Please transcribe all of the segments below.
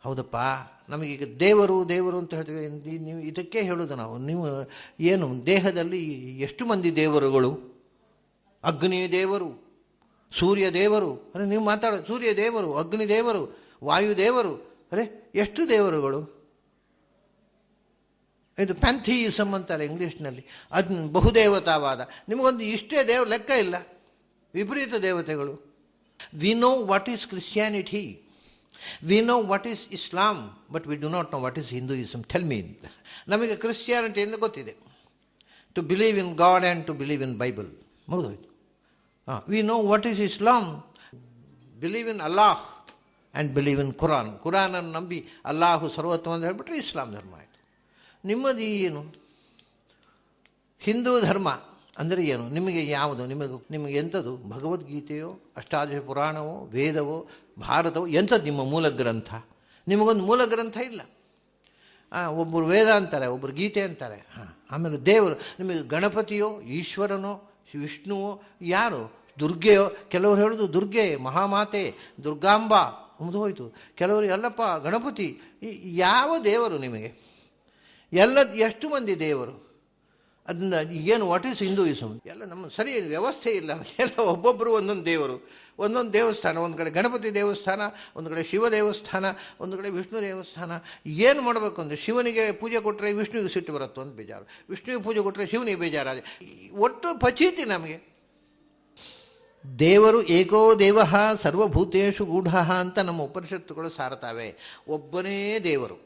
ಹೌದಪ್ಪ, ನಮಗೀಗ ದೇವರು ದೇವರು ಅಂತ ಹೇಳ್ತೀವಿ. ನೀವು ಇದಕ್ಕೆ ಹೇಳೋದು ನಾವು. ನೀವು ಏನು ದೇಹದಲ್ಲಿ ಎಷ್ಟು ಮಂದಿ ದೇವರುಗಳು? ಅಗ್ನಿ ದೇವರು, ಸೂರ್ಯ ದೇವರು, ಅಂದರೆ ನೀವು ಮಾತಾಡೋದು ಸೂರ್ಯ ದೇವರು, ಅಗ್ನಿ ದೇವರು, ವಾಯು ದೇವರು, ಅರೆ ಎಷ್ಟು ದೇವರುಗಳು? ಇದು ಪ್ಯಾಂಥಿಯಿಸಮ್ ಅಂತಾರೆ ಇಂಗ್ಲೀಷ್ನಲ್ಲಿ. ಅದು ಬಹುದೇವತಾವಾದ. ನಿಮಗೊಂದು ಇಷ್ಟೇ ಲೆಕ್ಕ ಇಲ್ಲ, ವಿಪರೀತ ದೇವತೆಗಳು. We know what is Christianity, we know what is Islam, but we do not know what is Hinduism. Tell me. ನಮಗೆ ಕ್ರಿಶ್ಚಿಯಾನಿಟಿ ಎಂದು ಗೊತ್ತಿದೆ, to believe in God and to believe in Bible, ಮುಗಿದೋಯ್ತು. We know what is Islam, believe in Allah and believe in Quran. ಕುರಾನನ್ನು ನಂಬಿ ಅಲ್ಲಾಹು ಸರ್ವೋತ್ತಮ ಅಂತ ಹೇಳಿಬಿಟ್ರೆ ಇಸ್ಲಾಂ ಧರ್ಮ ಆಯಿತು. ನಿಮ್ಮದು ಏನು? ಹಿಂದೂ ಧರ್ಮ ಅಂದರೆ ಏನು? ನಿಮಗೆ ಯಾವುದು? ನಿಮಗೆ ಎಂಥದ್ದು? ಭಗವದ್ಗೀತೆಯೋ, ಅಷ್ಟಾದಶ ಪುರಾಣವೋ, ವೇದವೋ, ಭಾರತವೋ, ಎಂಥದ್ದು ನಿಮ್ಮ ಮೂಲ ಗ್ರಂಥ? ನಿಮಗೊಂದು ಮೂಲ ಗ್ರಂಥ ಇಲ್ಲ. ಒಬ್ಬರು ವೇದ ಅಂತಾರೆ, ಒಬ್ಬರು ಗೀತೆ ಅಂತಾರೆ. ಆಮೇಲೆ ದೇವರು ನಿಮಗೆ ಗಣಪತಿಯೋ, ಈಶ್ವರನೋ, ವಿಷ್ಣುವೋ, ಯಾರು? ದುರ್ಗೆಯೋ? ಕೆಲವರು ಹೇಳೋದು ದುರ್ಗೆ ಮಹಾಮಾತೆ, ದುರ್ಗಾಂಬ ಹೋಯಿತು. ಕೆಲವರು ಎಲ್ಲಪ್ಪ ಗಣಪತಿ. ಯಾವ ದೇವರು ನಿಮಗೆ? ಎಷ್ಟು ಮಂದಿ ದೇವರು? ಅದರಿಂದ ಏನು ವಾಟ್ ಈಸ್ ಹಿಂದೂಯಿಸಮ್? ಎಲ್ಲ ನಮ್ಮ ಸರಿ ವ್ಯವಸ್ಥೆ ಇಲ್ಲ. ಎಲ್ಲ ಒಬ್ಬೊಬ್ಬರು ಒಂದೊಂದು ದೇವರು, ಒಂದೊಂದು ದೇವಸ್ಥಾನ. ಒಂದು ಕಡೆ ಗಣಪತಿ ದೇವಸ್ಥಾನ, ಒಂದು ಕಡೆ ಶಿವ ದೇವಸ್ಥಾನ, ಒಂದು ಕಡೆ ವಿಷ್ಣು ದೇವಸ್ಥಾನ. ಏನು ಮಾಡಬೇಕು ಅಂದರೆ ಶಿವನಿಗೆ ಪೂಜೆ ಕೊಟ್ಟರೆ ವಿಷ್ಣುವಿಗೆ ಸಿಟ್ಟು ಬರುತ್ತೋ ಅಂತ ಬೇಜಾರು, ವಿಷ್ಣುವಿಗೆ ಪೂಜೆ ಕೊಟ್ಟರೆ ಶಿವನಿಗೆ ಬೇಜಾರಾದೆ. ಒಟ್ಟು ಪಚೀತಿ ನಮಗೆ. ದೇವರು ಏಕೋ ದೇವ ಸರ್ವಭೂತೇಶು ಗೂಢ ಅಂತ ನಮ್ಮ ಉಪನಿಷತ್ತುಗಳು ಸಾರತಾವೆ. ಒಬ್ಬನೇ ದೇವರು.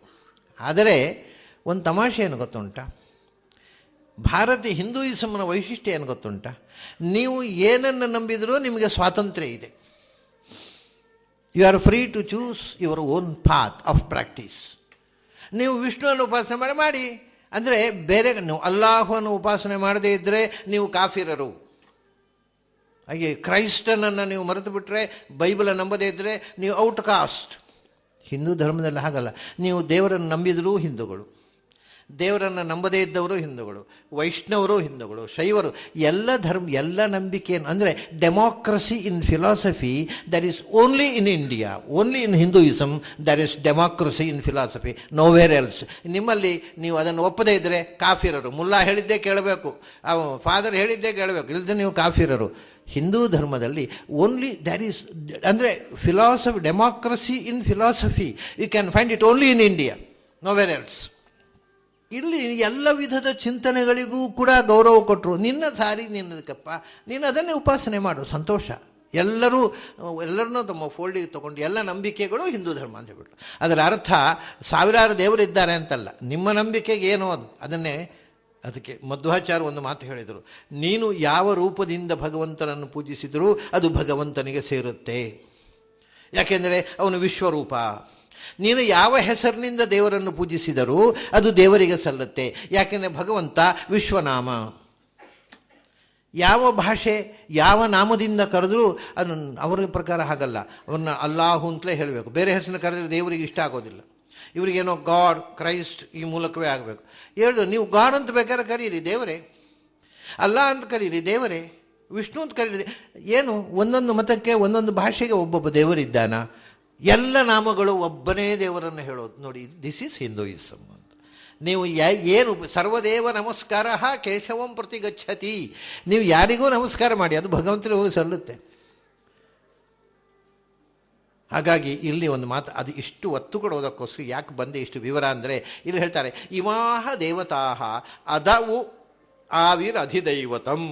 ಆದರೆ ಒಂದು ತಮಾಷೆ ಏನು ಗೊತ್ತುಂಟ? ಭಾರತೀಯ ಹಿಂದೂಯಿಸಮ್ನ ವೈಶಿಷ್ಟ್ಯ ಏನು ಗೊತ್ತುಂಟ? ನೀವು ಏನನ್ನು ನಂಬಿದರೂ ನಿಮಗೆ ಸ್ವಾತಂತ್ರ್ಯ ಇದೆ. You are free to choose your own path of practice. ನೀವು ವಿಷ್ಣುವನ್ನು ಉಪಾಸನೆ ಮಾಡಿ ಅಂದರೆ ಬೇರೆ, ನೀವು ಅಲ್ಲಾಹನ್ನು ಉಪಾಸನೆ ಮಾಡದೇ ಇದ್ದರೆ ನೀವು ಕಾಫಿರರು. ಹಾಗೆ ಕ್ರೈಸ್ತನನ್ನು ನೀವು ಮರೆತು ಬಿಟ್ಟರೆ, ಬೈಬಲನ್ನು ನಂಬದೇ ಇದ್ದರೆ ನೀವು ಔಟ್ ಕಾಸ್ಟ್. ಹಿಂದೂ ಧರ್ಮದಲ್ಲಿ ಹಾಗಲ್ಲ. ನೀವು ದೇವರನ್ನು ನಂಬಿದರೂ ಹಿಂದೂಗಳು, ದೇವರನ್ನು ನಂಬದೇ ಇದ್ದವರು ಹಿಂದೂಗಳು, ವೈಷ್ಣವರು ಹಿಂದೂಗಳು, ಶೈವರು. ಎಲ್ಲ ನಂಬಿಕೆಯನ್ನು ಅಂದರೆ democracy in philosophy there is only in India, only in Hinduism there is democracy in philosophy, nowhere else. ನಿಮ್ಮಲ್ಲಿ ನೀವು ಅದನ್ನು ಒಪ್ಪದೇ ಇದ್ದರೆ ಕಾಫಿರರು. ಮುಲ್ಲಾ ಹೇಳಿದ್ದೇ ಕೇಳಬೇಕು, ಫಾದರ್ ಹೇಳಿದ್ದೇ ಕೇಳಬೇಕು, ಇಲ್ಲದೆ ನೀವು ಕಾಫಿರರು. ಹಿಂದೂ ಧರ್ಮದಲ್ಲಿ ಓನ್ಲಿ ದ್ಯಾರ್ ಈಸ್ ಅಂದರೆ philosophy, democracy in philosophy you can find it only in India, nowhere else. ಇಲ್ಲಿ ಎಲ್ಲ ವಿಧದ ಚಿಂತನೆಗಳಿಗೂ ಕೂಡ ಗೌರವ ಕೊಟ್ಟರು. ನಿನ್ನ ಸಾರಿ ನಿನ್ನದಕ್ಕಪ್ಪ, ನೀನು ಅದನ್ನೇ ಉಪಾಸನೆ ಮಾಡು, ಸಂತೋಷ. ಎಲ್ಲರನ್ನೂ ತಮ್ಮ ಫೋಲ್ಡಿಗೆ ತೊಗೊಂಡು ಎಲ್ಲ ನಂಬಿಕೆಗಳು ಹಿಂದೂ ಧರ್ಮ ಅಂತ ಹೇಳ್ಬಿಟ್ರು. ಅದರ ಅರ್ಥ ಸಾವಿರಾರು ದೇವರಿದ್ದಾರೆ ಅಂತಲ್ಲ, ನಿಮ್ಮ ನಂಬಿಕೆಗೆ ಏನೋ ಅದನ್ನೇ. ಅದಕ್ಕೆ ಮಧ್ವಾಚಾರ್ಯ ಒಂದು ಮಾತು ಹೇಳಿದರು, ನೀನು ಯಾವ ರೂಪದಿಂದ ಭಗವಂತನನ್ನು ಪೂಜಿಸಿದರೂ ಅದು ಭಗವಂತನಿಗೆ ಸೇರುತ್ತೆ. ಯಾಕೆಂದರೆ ಅವನು ವಿಶ್ವರೂಪ. ನೀನು ಯಾವ ಹೆಸರಿನಿಂದ ದೇವರನ್ನು ಪೂಜಿಸಿದರೂ ಅದು ದೇವರಿಗೆ ಸಲ್ಲುತ್ತೆ. ಯಾಕೆಂದರೆ ಭಗವಂತ ವಿಶ್ವನಾಮ. ಯಾವ ಭಾಷೆ ಯಾವ ನಾಮದಿಂದ ಕರೆದರೂ ಅದು ಅವರ ಪ್ರಕಾರ ಹಾಗಲ್ಲ. ಅವನ್ನ ಅಲ್ಲಾಹು ಅಂತಲೇ ಹೇಳಬೇಕು. ಬೇರೆ ಹೆಸರನ್ನು ಕರೆದ್ರೆ ದೇವರಿಗೆ ಇಷ್ಟ ಆಗೋದಿಲ್ಲ. ಇವರಿಗೇನೋ ಗಾಡ್, ಕ್ರೈಸ್ಟ್ ಈ ಮೂಲಕವೇ ಆಗಬೇಕು. ಹೇಳಿದ್ರು, ನೀವು ಗಾಡ್ ಅಂತ ಬೇಕಾದ್ರೆ ಕರೀರಿ, ದೇವರೇ. ಅಲ್ಲಾ ಅಂತ ಕರೀರಿ, ದೇವರೇ. ವಿಷ್ಣು ಅಂತ ಕರೀರಿ. ಏನು ಒಂದೊಂದು ಮತಕ್ಕೆ ಒಂದೊಂದು ಭಾಷೆಗೆ ಒಬ್ಬೊಬ್ಬ ದೇವರಿದ್ದಾನ? ಎಲ್ಲ ನಾಮಗಳು ಒಬ್ಬನೇ ದೇವರನ್ನು ಹೇಳೋದು. ನೋಡಿ, ದಿಸ್ ಈಸ್ ಹಿಂದೂಯಿಸಮ್ ಅಂತ. ನೀವು ಏನು ಸರ್ವದೇವ ನಮಸ್ಕಾರ ಕೇಶವಂ ಪ್ರತಿ ಗಚ್ಚತಿ, ನೀವು ಯಾರಿಗೂ ನಮಸ್ಕಾರ ಮಾಡಿ, ಅದು ಭಗವಂತನಿಗೆ ಹೋಗಿ ಸಲ್ಲುತ್ತೆ. ಹಾಗಾಗಿ ಇಲ್ಲಿ ಒಂದು ಮಾತು, ಅದು ಇಷ್ಟು ಒತ್ತು ಕೊಡೋದಕ್ಕೋಸ್ಕರ ಯಾಕೆ ಬಂದೆ ಇಷ್ಟು ವಿವರ ಅಂದರೆ, ಇಲ್ಲಿ ಹೇಳ್ತಾರೆ, ಇಮಾಹ ದೇವತಾ ಅದವು ಆವಿರಧಿದೈವತಂ.